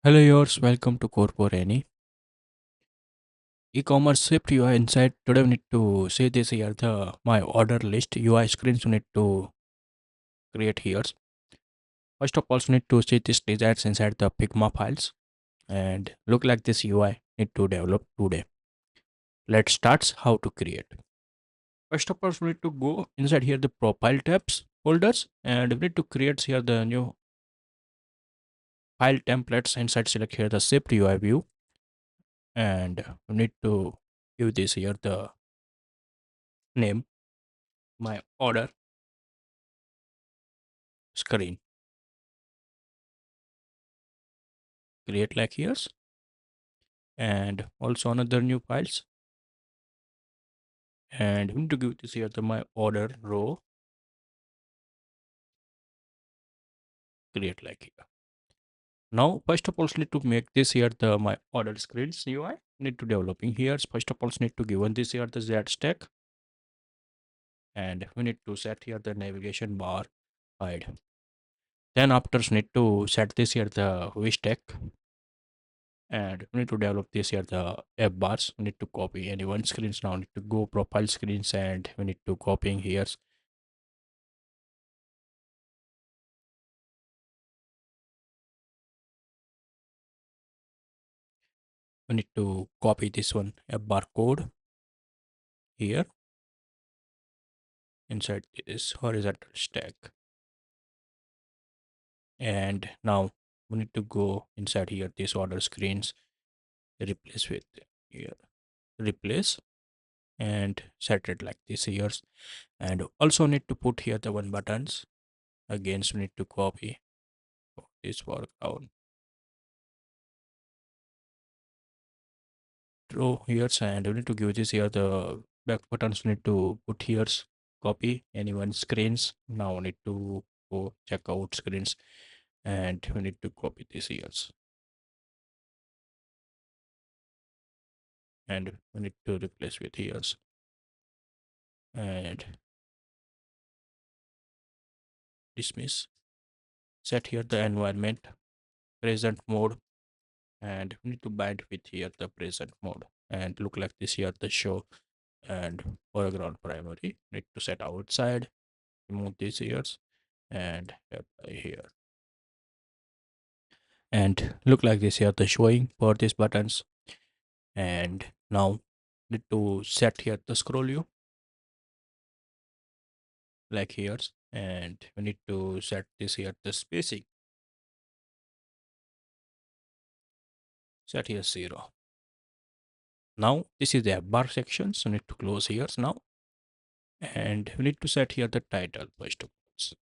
Hello, yours. Welcome to CodeForAny. E-commerce SwiftUI inside. Today we need to see this here the my order list UI screens we need to create here. First of all, we need to see this designs inside the Figma files and look like this UI need to develop today. Let's start how to create. First of all, we need to go inside here the profile tabs folders and we need to create here the new file templates inside select here the SwiftUI view and we need to give this here the name my order screen. Create like here and also another new files and we need to give this here to my order row. Create like here. Now first of all need to make this here the my order screens UI need to developing here. First of all need to given this here the Z stack and we need to set here the navigation bar hide. Then after need to set this here the VStack and we need to develop this here the app bars. We need to copy any one screens. Now need to go profile screens and we need to copying here. We need to copy this one a barcode here inside this horizontal stack. And now we need to go inside here this order screens, replace with here, replace and set it like this here. And also need to put here the one buttons. Again, so we need to copy this foreground row here and we need to give this here the back buttons. We need to put here copy anyone screens. Now we need to go check out screens and we need to copy this here and we need to replace with here and dismiss. Set here the environment present mode and we need to bind with here the present mode and look like this here the show and foreground primary. Need to set outside, remove these here and apply here and look like this here the showing for these buttons. And now need to set here the scroll view like here and we need to set this here the spacing, set here 0. Now this is the bar section, so need to close here now and we need to set here the title first of all.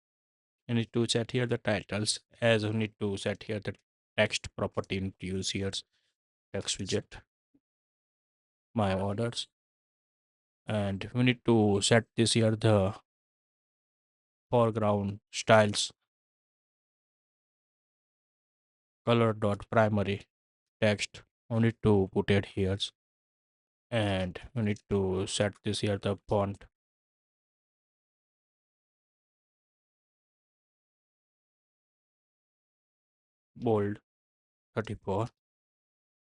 We need to set here the titles as we need to set here the text property. Need to use here text widget my orders and we need to set this here the foreground styles color dot primary text. We need to put it here and we need to set this here the font bold 34.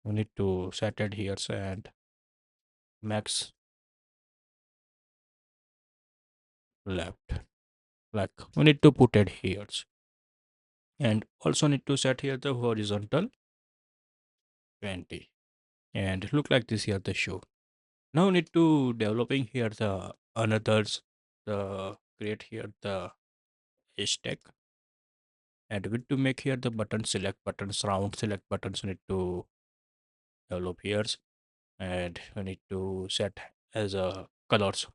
We need to set it here and max left, like we need to put it here and also need to set here the horizontal 20 and look like this here the show. Now we need to developing here the another's the create here the hashtag and we need to make here the button select buttons round select buttons. We need to develop here and we need to set as a colors.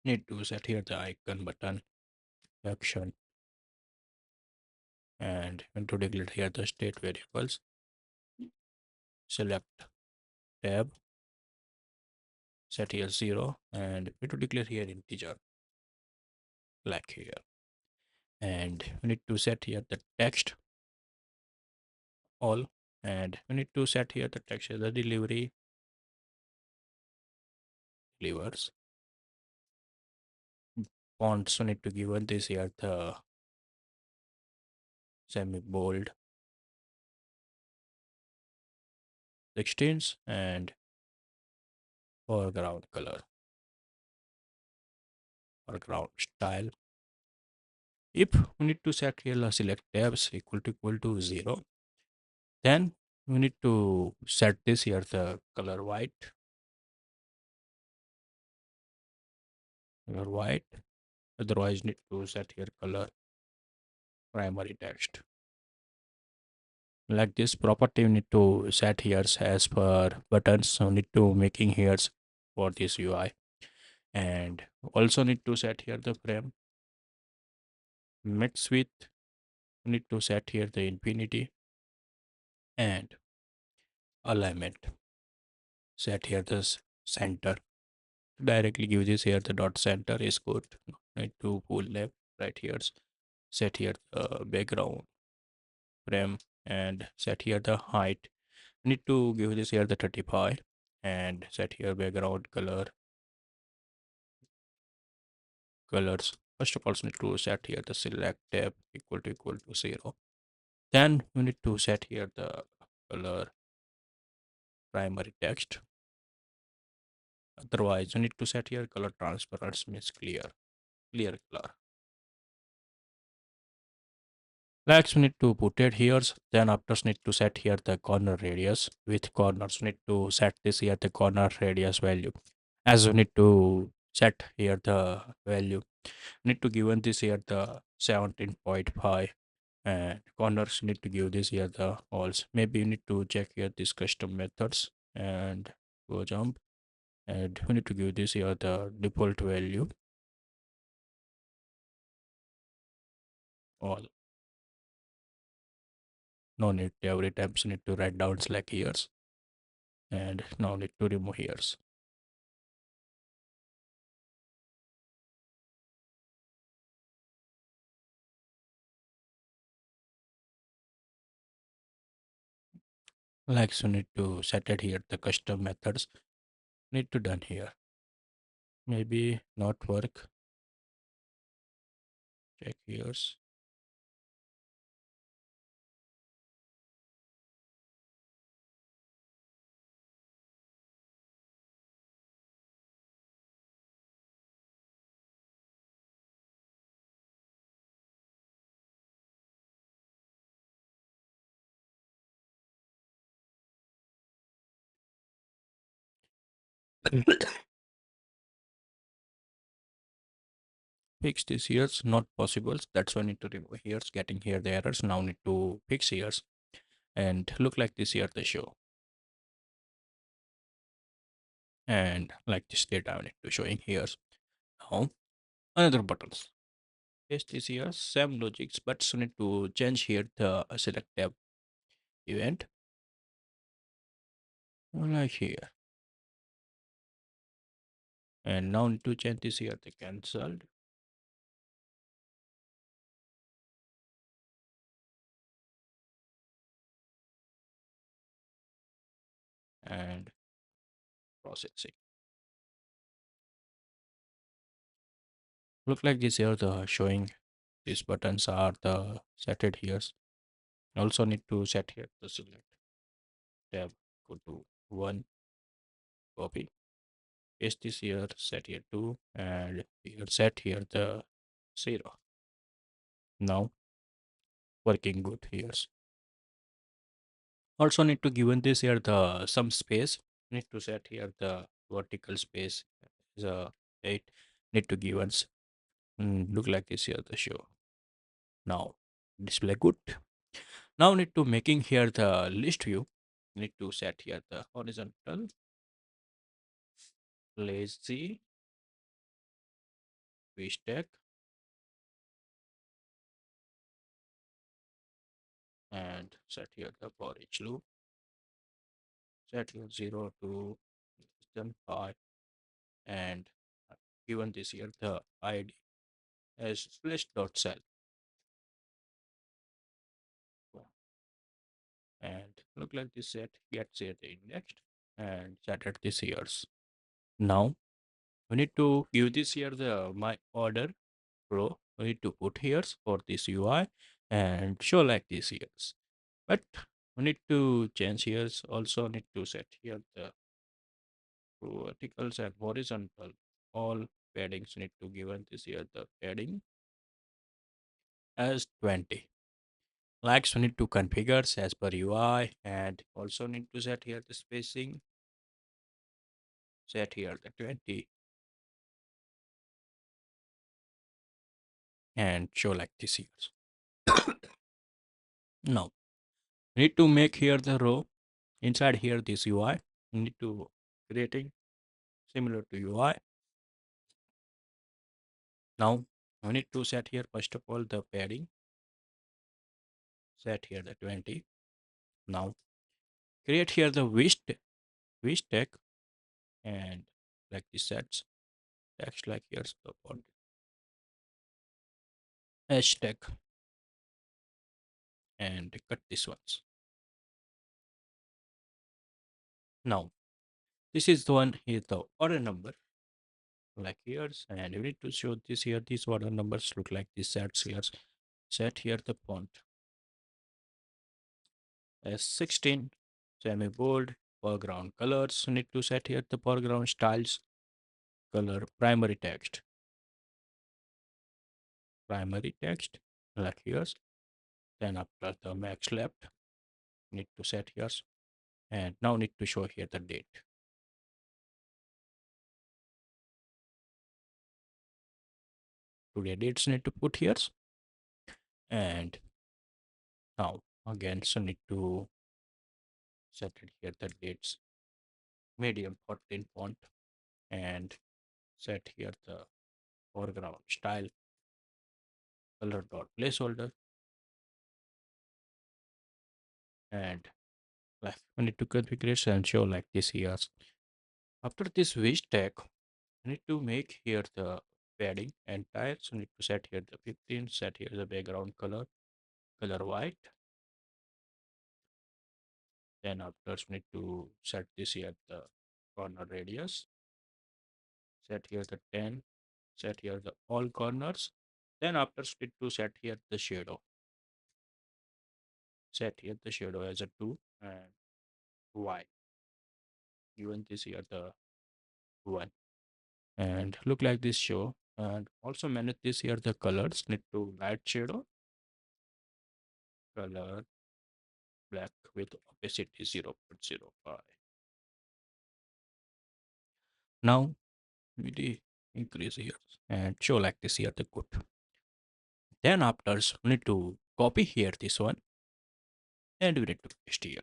Need to set here the icon button action and we need to declare here the state variables. Select tab, set here 0 and we need to declare here integer like here and we need to set here the text all and we need to set here the text as the delivery delivers fonts. We need to give this here the semi bold 16 and foreground color, foreground style. If we need to set here the select tabs equal to 0, then we need to set this here the color white. Otherwise, need to set here color primary text. Like this property, we need to set here as per buttons. So need to making here for this UI, and also need to set here the frame mix width. Need to set here the infinity and alignment. Set here this center. Directly give this here the dot center is good. Need to pull left right here. Set here the background frame and set here the height. Need to give this here the 35 and set here background colors. First of all, we need to set here the select tab equal to 0. Then we need to set here the color primary text. Otherwise, we need to set here color transparency means clear color. Next, we need to put it here. Then after need to set here the corner radius with corners. We need to set this here the corner radius value. As we need to set here the value, we need to given this here the 17.5 and corners need to give this here the alls. Maybe you need to check here this custom methods and go jump and we need to give this here the default value all. No need to every time you need to write down slack here's and now need to remove here's. Like so need to set it here the custom methods need to done here. Maybe not work. Check here's. Fix this here's not possible. That's why I need to remove here's getting here the errors. Now need to fix here's and look like this here the show. And like this data I need to showing here. Now another buttons. Paste this here, same logics, but you need to change here the select tab event like here. And now need to change this here the cancelled and processing. Look like this here the showing these buttons are the setted here. Also need to set here the select tab go to 1 copy paste this here set here 2 and here set here the 0. Now working good here. Also need to given this here the some space. Need to set here the vertical space is a 8. Need to give us look like this here the show. Now display good. Now need to making here the list view. Need to set here the horizontal lazy VStack and set here the for each loop. Set here 0 to less than 5 and given this here the ID as list.cell and look like this set gets here the index and set at this years. Now we need to give this here the my order row. We need to put here for this UI and show like this here. But We need to change here. Also need to set here the verticals and horizontal. All paddings need to given this here the padding as 20. Likes we need to configure as per UI and also need to set here the spacing. Set here the 20 and show like this here. Now we need to make here the row inside here this UI. We need to creating similar to UI. Now we need to set here first of all the padding. Set here the 20. Now create here the VStack and like this sets text like here's the font hashtag and cut this ones. Now this is the one here the order number like here's and we need to show this here these order numbers look like this sets here. Set here the font as 16 semi bold. Foreground colors need to set here the foreground styles color primary text like here's. Then after the max left need to set here and now need to show here the date. Today dates need to put here and now again so need to set it here the dates medium 14 font and set here the foreground style color dot placeholder and like we need to configuration and show like this here. After this wish tag I need to make here the padding entire so need to set here the 15 set here the background color white. Then after we need to set this here the corner radius set here the 10 set here the all corners. Then after need to set here the shadow set here the shadow as a 2 and y given this here the 1 and look like this show and also manage this here the colors need to light shadow color black with opacity 0.05. Now we increase here and show like this here the code. Then after we need to copy here this one and we need to paste here.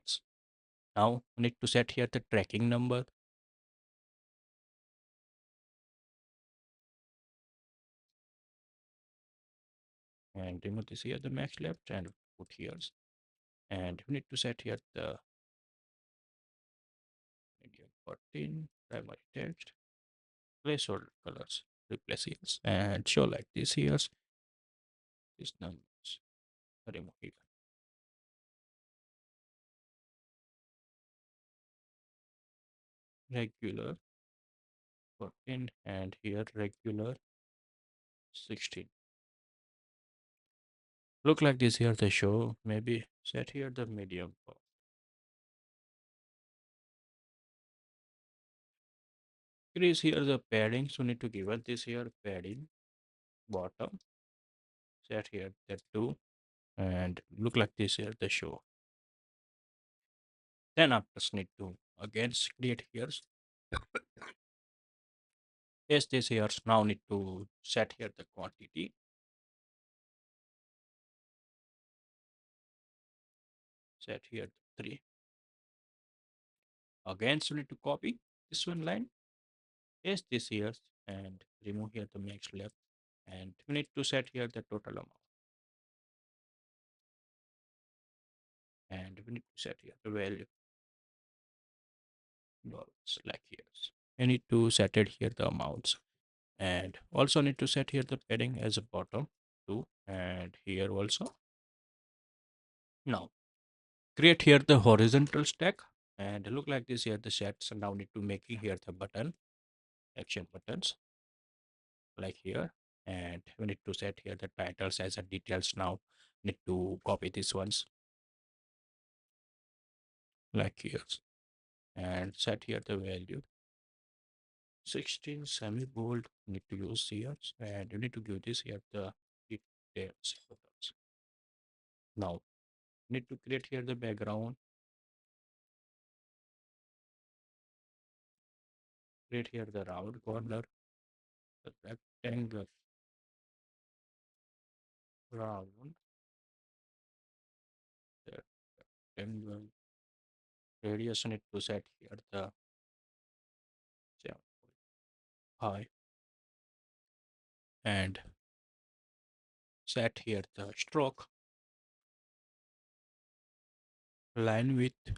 Now we need to set here the tracking number and remove this here the max left and put here and we need to set here the medium 14 primary text placeholder colors replace here and show like this here this numbers remove here regular 14 and here regular 16 look like this here the show maybe set here the medium increase here the padding so need to give it this here padding bottom set here that 2 and look like this here the show. Then after need to again create here yes this here now need to set here the quantity set here 3 again so need to copy this one line yes this here and remove here the max left and we need to set here the total amount and we need to set here the value dollars like here I need to set it here the amounts and also need to set here the padding as a bottom too and here also. Now create here the horizontal stack and look like this here the sets and now need to making here the button action buttons like here and we need to set here the titles as a details now need to copy these ones like here, and set here the value 16 semi bold. Need to use here, and you need to give this here the details. Now need to create here the background, create here the round corner, the rectangle round, the rectangle radius. Need to set here the high, and set here the stroke, line width.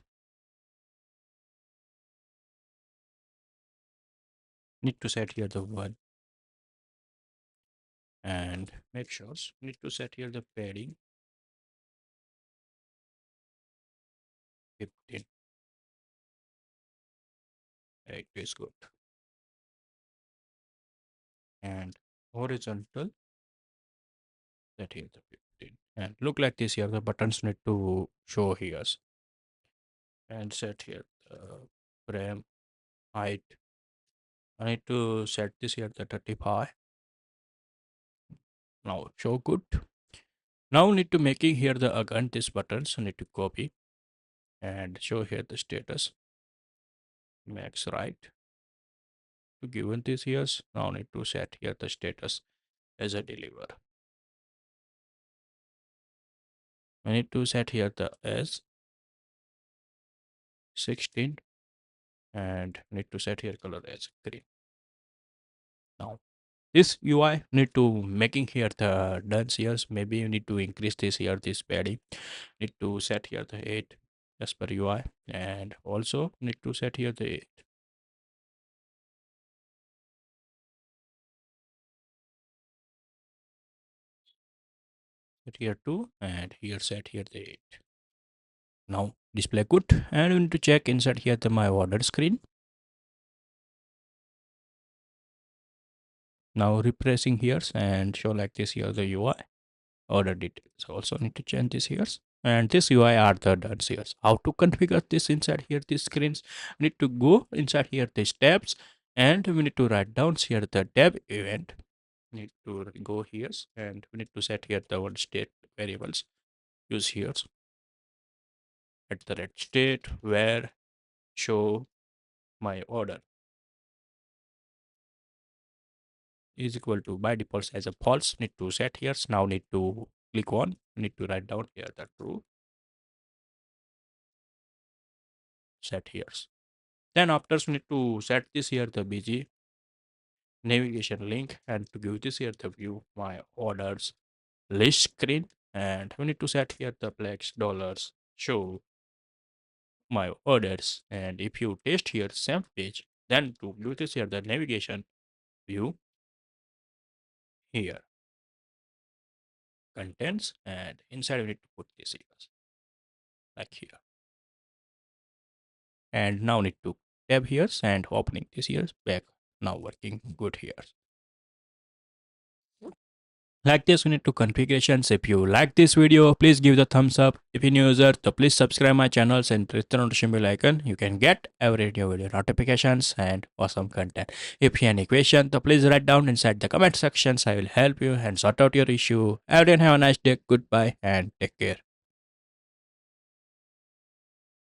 Need to set here the 1, and make sure need to set here the padding 15. It is good. And horizontal, set here the 15. And look like this here, the buttons need to show here. And set here the frame height. I need to set this here the 35. Now show good. Now need to making here the again this buttons. I need to copy and show here the status. Max right. To given this here. Now need to set here the status as a deliver. I need to set here the as 16 and need to set here color as green. Now this UI need to making here the done here. Maybe you need to increase this here this padding. Need to set here the 8 as per UI, and also need to set here the 8. Set here 2 and here set here the 8. Now display good, and we need to check inside here the my order screen. Now refreshing here and show like this here the UI order details. Also need to change this here, and this UI are the done here. How to configure this inside here these screens? We need to go inside here these tabs, and we need to write down here the tab event. Need to go here, and we need to set here the one state variables. Use here at the red state where show my order is equal to by default as a false. Need to set here. Now need to click on. Need to write down here the true. Set here. Then after we need to set this here the BG navigation link, and to give this here the view my orders list screen, and we need to set here the flex dollars show my orders. And if you test here same page, then to give this here the navigation view here contents, and inside we need to put this here like here, and now need to tab here and opening this here back. Now working good here. Like this, we need to configurations. If you like this video, please give the thumbs up. If you're new user, so please subscribe my channels and press the notification bell icon. You can get every video notifications and awesome content. If you have any question, so please write down inside the comment sections. I will help you and sort out your issue. Everyone have a nice day. Goodbye and take care.